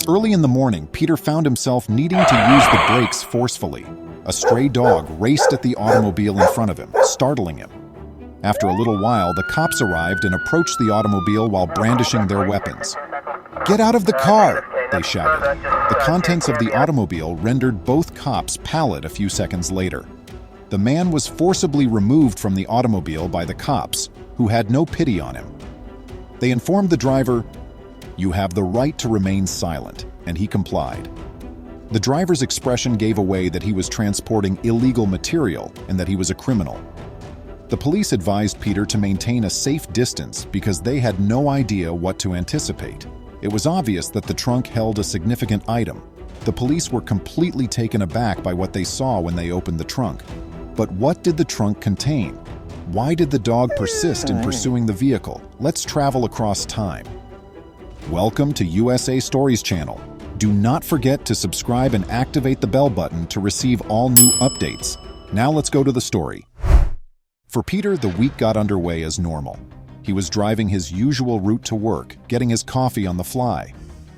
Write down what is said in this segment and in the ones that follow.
Early in the morning, Peter found himself needing to use the brakes forcefully. A stray dog raced at the automobile in front of him, startling him. After a little while, the cops arrived and approached the automobile while brandishing their weapons. "Get out of the car!" they shouted. The contents of the automobile rendered both cops pallid a few seconds later. The man was forcibly removed from the automobile by the cops, who had no pity on him. They informed the driver, "You have the right to remain silent," and he complied. The driver's expression gave away that he was transporting illegal material and that he was a criminal. The police advised Peter to maintain a safe distance because they had no idea what to anticipate. It was obvious that the trunk held a significant item. The police were completely taken aback by what they saw when they opened the trunk. But what did the trunk contain? Why did the dog persist in pursuing the vehicle? Let's travel across time. Welcome to USA Stories channel. Do not forget to subscribe and activate the bell button to receive all new updates. Now let's go to the story. For Peter, the week got underway as normal. He was driving his usual route to work, getting his coffee on the fly.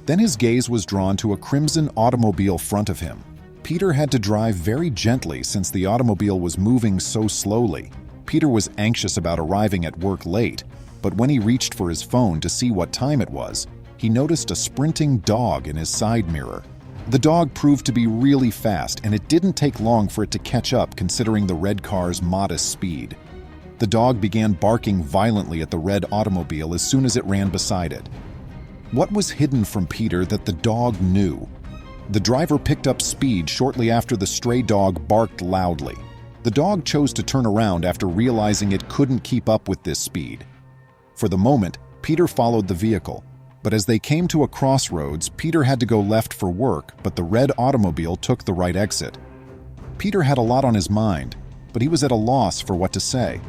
Then his gaze was drawn to a crimson automobile front of him. Peter had to drive very gently since the automobile was moving so slowly. Peter was anxious about arriving at work late, but when he reached for his phone to see what time it was, he noticed a sprinting dog in his side mirror. The dog proved to be really fast, and it didn't take long for it to catch up considering the red car's modest speed. The dog began barking violently at the red automobile as soon as it ran beside it. What was hidden from Peter that the dog knew? The driver picked up speed shortly after the stray dog barked loudly. The dog chose to turn around after realizing it couldn't keep up with this speed. For the moment, Peter followed the vehicle, but as they came to a crossroads, Peter had to go left for work, but the red automobile took the right exit. Peter had a lot on his mind, but he was at a loss for what to say.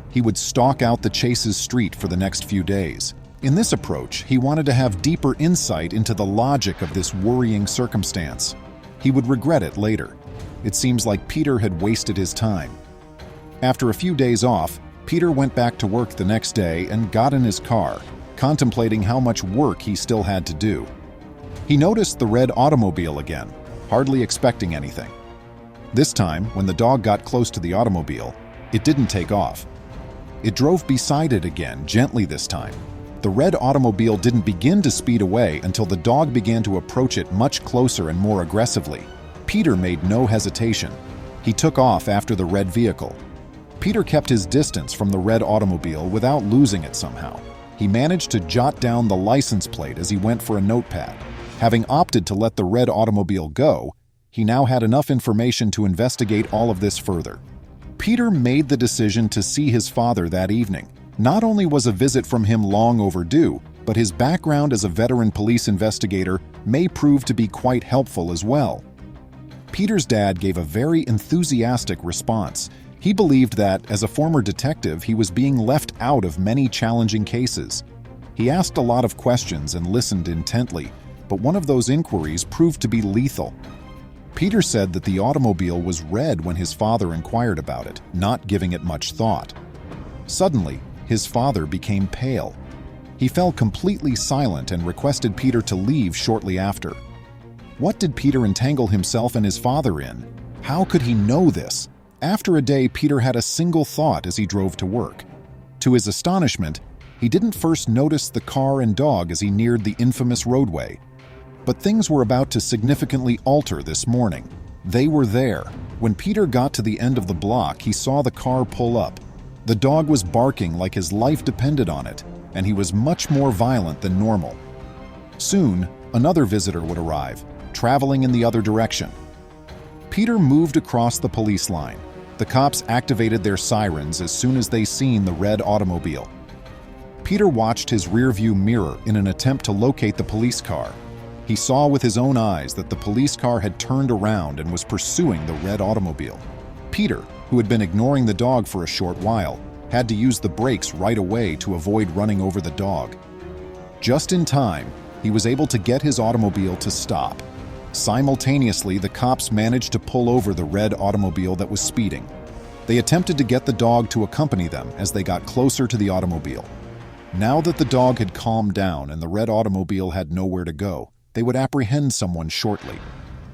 He would stalk out the Chase's street for the next few days. In this approach, he wanted to have deeper insight into the logic of this worrying circumstance. He would regret it later. It seems like Peter had wasted his time. After a few days off, Peter went back to work the next day and got in his car, contemplating how much work he still had to do. He noticed the red automobile again, hardly expecting anything. This time, when the dog got close to the automobile, it didn't take off. It drove beside it again, gently this time. The red automobile didn't begin to speed away until the dog began to approach it much closer and more aggressively. Peter made no hesitation. He took off after the red vehicle. Peter kept his distance from the red automobile without losing it somehow. He managed to jot down the license plate as he went for a notepad. Having opted to let the red automobile go, he now had enough information to investigate all of this further. Peter made the decision to see his father that evening. Not only was a visit from him long overdue, but his background as a veteran police investigator may prove to be quite helpful as well. Peter's dad gave a very enthusiastic response. He believed that, as a former detective, he was being left out of many challenging cases. He asked a lot of questions and listened intently, but one of those inquiries proved to be lethal. Peter said that the automobile was red when his father inquired about it, not giving it much thought. Suddenly, his father became pale. He fell completely silent and requested Peter to leave shortly after. What did Peter entangle himself and his father in? How could he know this? After a day, Peter had a single thought as he drove to work. To his astonishment, he didn't first notice the car and dog as he neared the infamous roadway. But things were about to significantly alter this morning. They were there. When Peter got to the end of the block, he saw the car pull up. The dog was barking like his life depended on it, and he was much more violent than normal. Soon, another visitor would arrive, traveling in the other direction. Peter moved across the police line. The cops activated their sirens as soon as they seen the red automobile. Peter watched his rearview mirror in an attempt to locate the police car. He saw with his own eyes that the police car had turned around and was pursuing the red automobile. Peter, who had been ignoring the dog for a short while, had to use the brakes right away to avoid running over the dog. Just in time, he was able to get his automobile to stop. Simultaneously, the cops managed to pull over the red automobile that was speeding. They attempted to get the dog to accompany them as they got closer to the automobile. Now that the dog had calmed down and the red automobile had nowhere to go, they would apprehend someone shortly.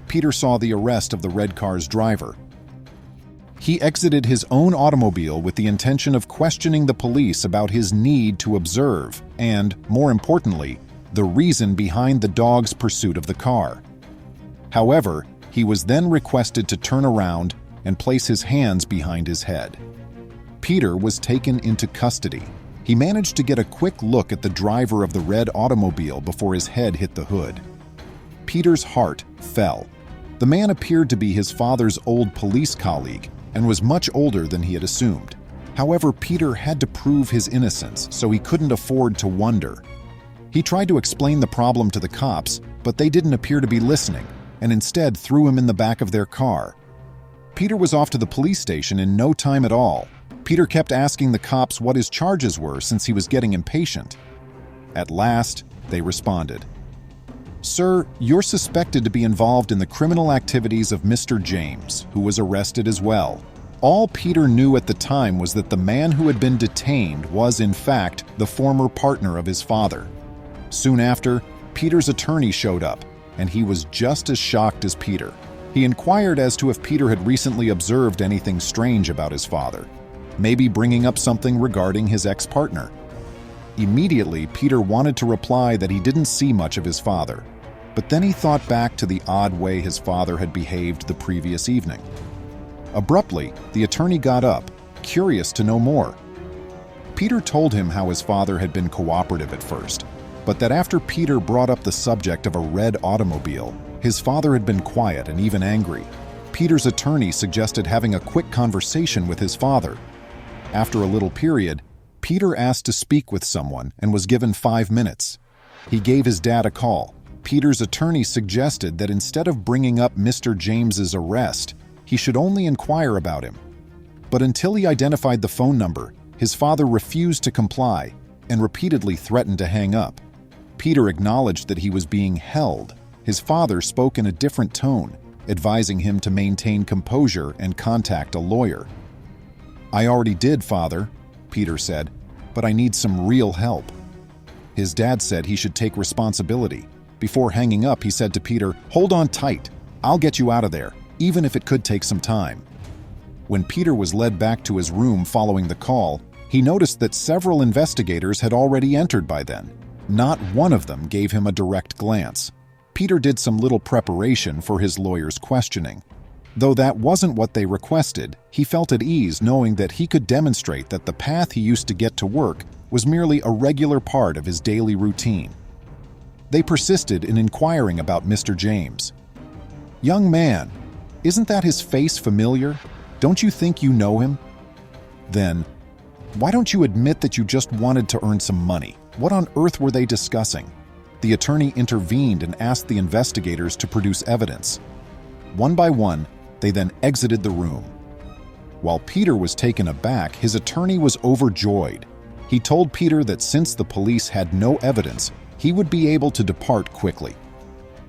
Peter saw the arrest of the red car's driver. He exited his own automobile with the intention of questioning the police about his need to observe and, more importantly, the reason behind the dog's pursuit of the car. However, he was then requested to turn around and place his hands behind his head. Peter was taken into custody. He managed to get a quick look at the driver of the red automobile before his head hit the hood. Peter's heart fell. The man appeared to be his father's old police colleague and was much older than he had assumed. However, Peter had to prove his innocence, so he couldn't afford to wonder. He tried to explain the problem to the cops, but they didn't appear to be listening, and instead threw him in the back of their car. Peter was off to the police station in no time at all. Peter kept asking the cops what his charges were since he was getting impatient. At last, they responded. "Sir, you're suspected to be involved in the criminal activities of Mr. James, who was arrested as well." All Peter knew at the time was that the man who had been detained was, in fact, the former partner of his father. Soon after, Peter's attorney showed up, and he was just as shocked as Peter. He inquired as to if Peter had recently observed anything strange about his father, maybe bringing up something regarding his ex-partner. Immediately, Peter wanted to reply that he didn't see much of his father, but then he thought back to the odd way his father had behaved the previous evening. Abruptly, the attorney got up, curious to know more. Peter told him how his father had been cooperative at first, but that after Peter brought up the subject of a red automobile, his father had been quiet and even angry. Peter's attorney suggested having a quick conversation with his father. After a little period, Peter asked to speak with someone and was given 5 minutes. He gave his dad a call. Peter's attorney suggested that instead of bringing up Mr. James's arrest, he should only inquire about him. But until he identified the phone number, his father refused to comply and repeatedly threatened to hang up. Peter acknowledged that he was being held. His father spoke in a different tone, advising him to maintain composure and contact a lawyer. "I already did, Father," Peter said, "but I need some real help." His dad said he should take responsibility. Before hanging up, he said to Peter, "Hold on tight. I'll get you out of there, even if it could take some time." When Peter was led back to his room following the call, he noticed that several investigators had already entered by then. Not one of them gave him a direct glance. Peter did some little preparation for his lawyer's questioning. Though that wasn't what they requested, he felt at ease knowing that he could demonstrate that the path he used to get to work was merely a regular part of his daily routine. They persisted in inquiring about Mr. James. "Young man, isn't that his face familiar? Don't you think you know him?" Then, "Why don't you admit that you just wanted to earn some money? What on earth were they discussing?" The attorney intervened and asked the investigators to produce evidence. One by one, they then exited the room. While Peter was taken aback, his attorney was overjoyed. He told Peter that since the police had no evidence, he would be able to depart quickly.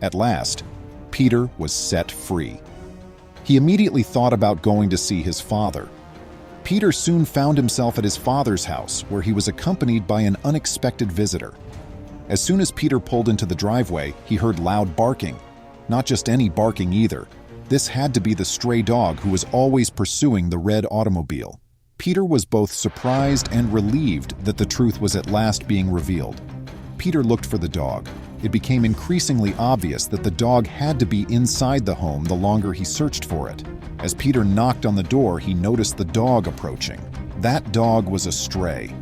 At last, Peter was set free. He immediately thought about going to see his father. Peter soon found himself at his father's house, where he was accompanied by an unexpected visitor. As soon as Peter pulled into the driveway, he heard loud barking. Not just any barking either. This had to be the stray dog who was always pursuing the red automobile. Peter was both surprised and relieved that the truth was at last being revealed. Peter looked for the dog. It became increasingly obvious that the dog had to be inside the home the longer he searched for it. As Peter knocked on the door, he noticed the dog approaching. That dog was a stray.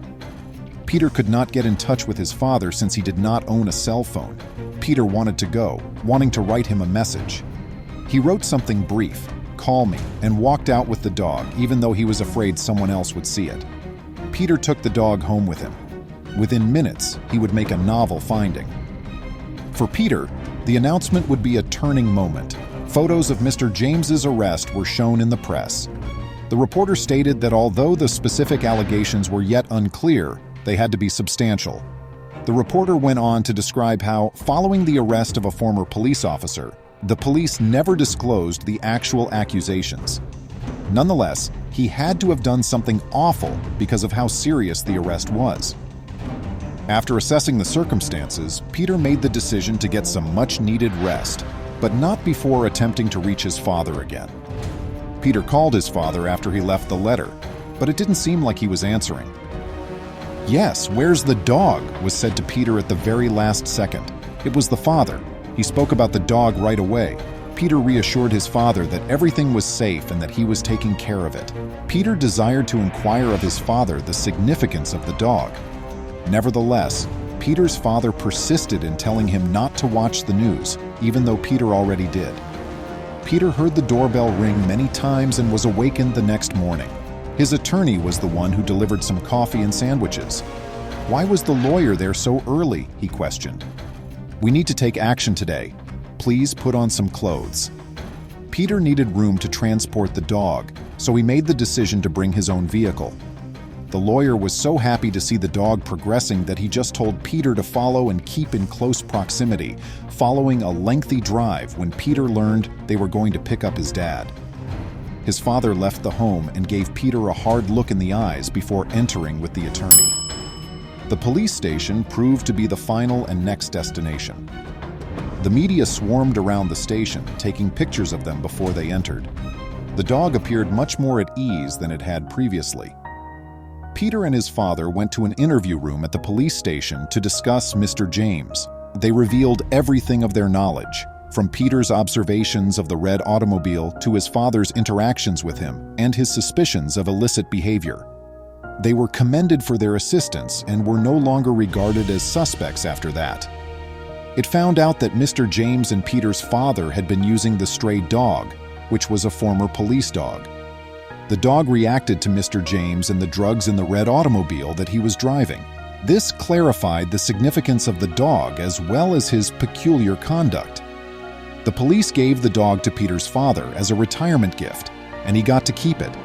Peter could not get in touch with his father since he did not own a cell phone. Peter wanted to go, wanting to write him a message. He wrote something brief, "Call me," and walked out with the dog, even though he was afraid someone else would see it. Peter took the dog home with him. Within minutes, he would make a novel finding. For Peter, the announcement would be a turning moment. Photos of Mr. James's arrest were shown in the press. The reporter stated that although the specific allegations were yet unclear, they had to be substantial. The reporter went on to describe how, following the arrest of a former police officer, the police never disclosed the actual accusations. Nonetheless, he had to have done something awful because of how serious the arrest was. After assessing the circumstances, Peter made the decision to get some much-needed rest, but not before attempting to reach his father again. Peter called his father after he left the letter, but it didn't seem like he was answering. "Yes, where's the dog?" was said to Peter at the very last second. It was the father. He spoke about the dog right away. Peter reassured his father that everything was safe and that he was taking care of it. Peter desired to inquire of his father the significance of the dog. Nevertheless, Peter's father persisted in telling him not to watch the news, even though Peter already did. Peter heard the doorbell ring many times and was awakened the next morning. His attorney was the one who delivered some coffee and sandwiches. Why was the lawyer there so early? He questioned. "We need to take action today. Please put on some clothes." Peter needed room to transport the dog, so he made the decision to bring his own vehicle. The lawyer was so happy to see the dog progressing that he just told Peter to follow and keep in close proximity, following a lengthy drive when Peter learned they were going to pick up his dad. His father left the home and gave Peter a hard look in the eyes before entering with the attorney. The police station proved to be the final and next destination. The media swarmed around the station, taking pictures of them before they entered. The dog appeared much more at ease than it had previously. Peter and his father went to an interview room at the police station to discuss Mr. James. They revealed everything of their knowledge, from Peter's observations of the red automobile to his father's interactions with him and his suspicions of illicit behavior. They were commended for their assistance and were no longer regarded as suspects after that. It found out that Mr. James and Peter's father had been using the stray dog, which was a former police dog. The dog reacted to Mr. James and the drugs in the red automobile that he was driving. This clarified the significance of the dog as well as his peculiar conduct. The police gave the dog to Peter's father as a retirement gift, and he got to keep it.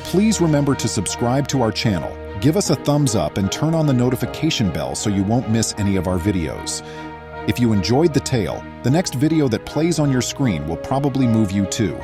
Please remember to subscribe to our channel, give us a thumbs up, and turn on the notification bell so you won't miss any of our videos. If you enjoyed the tale, the next video that plays on your screen will probably move you too.